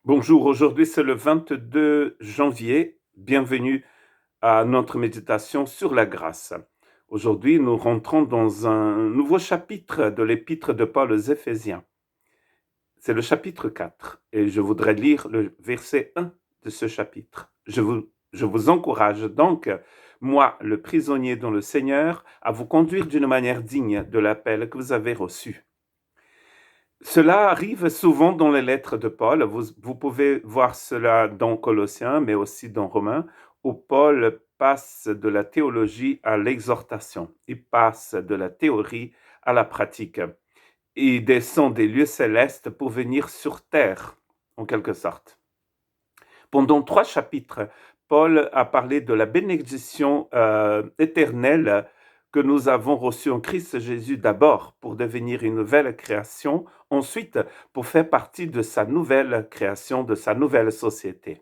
Bonjour, aujourd'hui c'est le 22 janvier. Bienvenue à notre méditation sur la grâce. Aujourd'hui, nous rentrons dans un nouveau chapitre de l'épître de Paul aux Éphésiens. C'est le chapitre 4 et je voudrais lire le verset 1 de ce chapitre. Je vous encourage donc, moi, le prisonnier dans le Seigneur, à vous conduire d'une manière digne de l'appel que vous avez reçu. Cela arrive souvent dans les lettres de Paul. Vous pouvez voir cela dans Colossiens, mais aussi dans Romains, où Paul passe de la théologie à l'exhortation. Il passe de la théorie à la pratique. Il descend des lieux célestes pour venir sur terre, en quelque sorte. Pendant 3 chapitres, Paul a parlé de la bénédiction éternelle que nous avons reçue en Christ Jésus d'abord pour devenir une nouvelle création, ensuite pour faire partie de sa nouvelle création, de sa nouvelle société.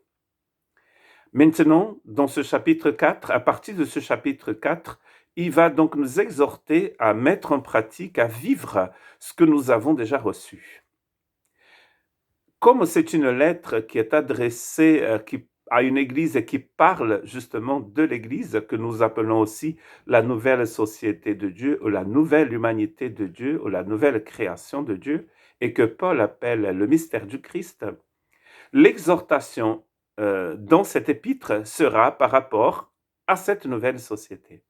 Maintenant, dans ce chapitre 4, à partir de ce chapitre 4, il va donc nous exhorter à mettre en pratique, à vivre ce que nous avons déjà reçu. Comme c'est une lettre qui est adressée à une église et qui parle justement de l'église, que nous appelons aussi la nouvelle société de Dieu, ou la nouvelle humanité de Dieu, ou la nouvelle création de Dieu, et que Paul appelle le mystère du Christ, l'exhortation dans cet épître sera par rapport à cette nouvelle société.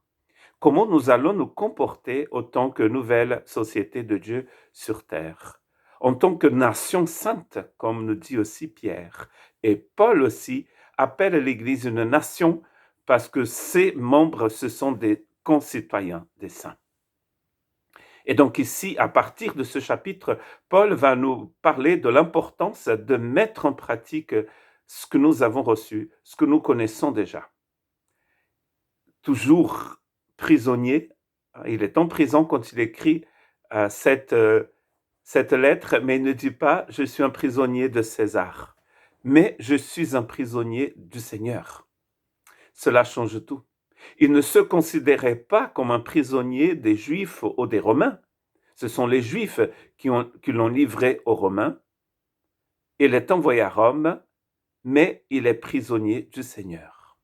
Comment nous allons nous comporter en tant que nouvelle société de Dieu sur terre, en tant que nation sainte, comme nous dit aussi Pierre. Et Paul aussi appelle l'Église une nation parce que ses membres, ce sont des concitoyens des saints. Et donc ici, à partir de ce chapitre, Paul va nous parler de l'importance de mettre en pratique ce que nous avons reçu, ce que nous connaissons déjà. Toujours prisonnier, il est en prison quand il écrit cette lettre, mais il ne dit pas « je suis un prisonnier de César », mais « je suis un prisonnier du Seigneur ». Cela change tout. Il ne se considérait pas comme un prisonnier des Juifs ou des Romains. Ce sont les Juifs qui l'ont livré aux Romains. Il est envoyé à Rome, mais il est prisonnier du Seigneur.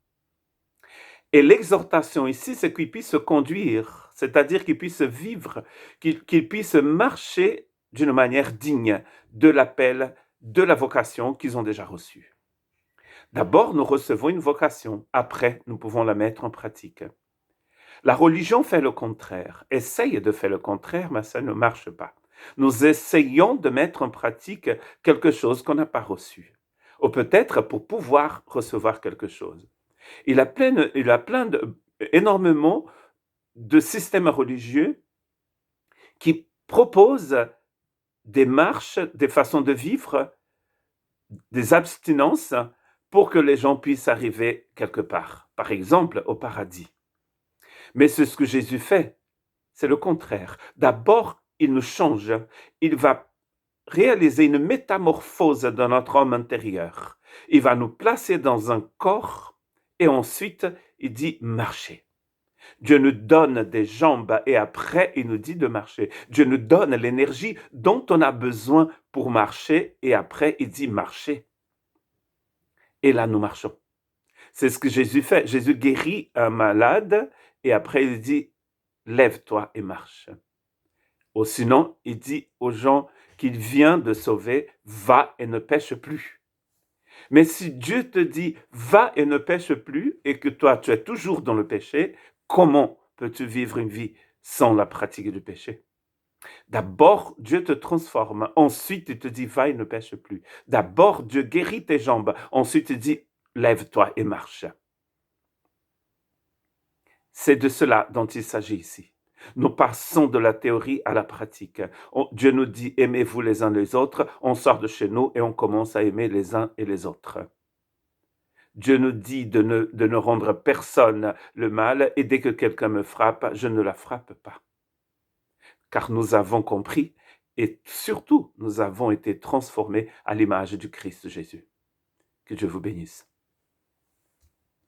Et l'exhortation ici, c'est qu'il puisse se conduire, c'est-à-dire qu'il puisse vivre, qu'il puisse marcher d'une manière digne de l'appel, de la vocation qu'ils ont déjà reçue. D'abord, nous recevons une vocation. Après, nous pouvons la mettre en pratique. La religion fait le contraire, essaye de faire le contraire, mais ça ne marche pas. Nous essayons de mettre en pratique quelque chose qu'on n'a pas reçu, ou peut-être pour pouvoir recevoir quelque chose. Il a énormément de systèmes religieux qui proposent des marches, des façons de vivre, des abstinences pour que les gens puissent arriver quelque part, par exemple au paradis. Mais c'est ce que Jésus fait, c'est le contraire. D'abord, il nous change, il va réaliser une métamorphose dans notre homme intérieur. Il va nous placer dans un corps et ensuite, il dit marcher. Dieu nous donne des jambes et après, il nous dit de marcher. Dieu nous donne l'énergie dont on a besoin pour marcher et après, il dit marcher. Et là, nous marchons. C'est ce que Jésus fait. Jésus guérit un malade et après, il dit lève-toi et marche. Ou sinon, il dit aux gens qu'il vient de sauver, va et ne pêche plus. Mais si Dieu te dit, va et ne pêche plus, et que toi, tu es toujours dans le péché, comment peux-tu vivre une vie sans la pratique du péché? D'abord, Dieu te transforme. Ensuite, il te dit, va et ne pêche plus. D'abord, Dieu guérit tes jambes. Ensuite, il dit, lève-toi et marche. C'est de cela dont il s'agit ici. Nous passons de la théorie à la pratique. Dieu nous dit, aimez-vous les uns les autres. On sort de chez nous et on commence à aimer les uns et les autres. Dieu nous dit de ne rendre personne le mal et dès que quelqu'un me frappe, je ne la frappe pas. Car nous avons compris et surtout, nous avons été transformés à l'image du Christ Jésus. Que Dieu vous bénisse.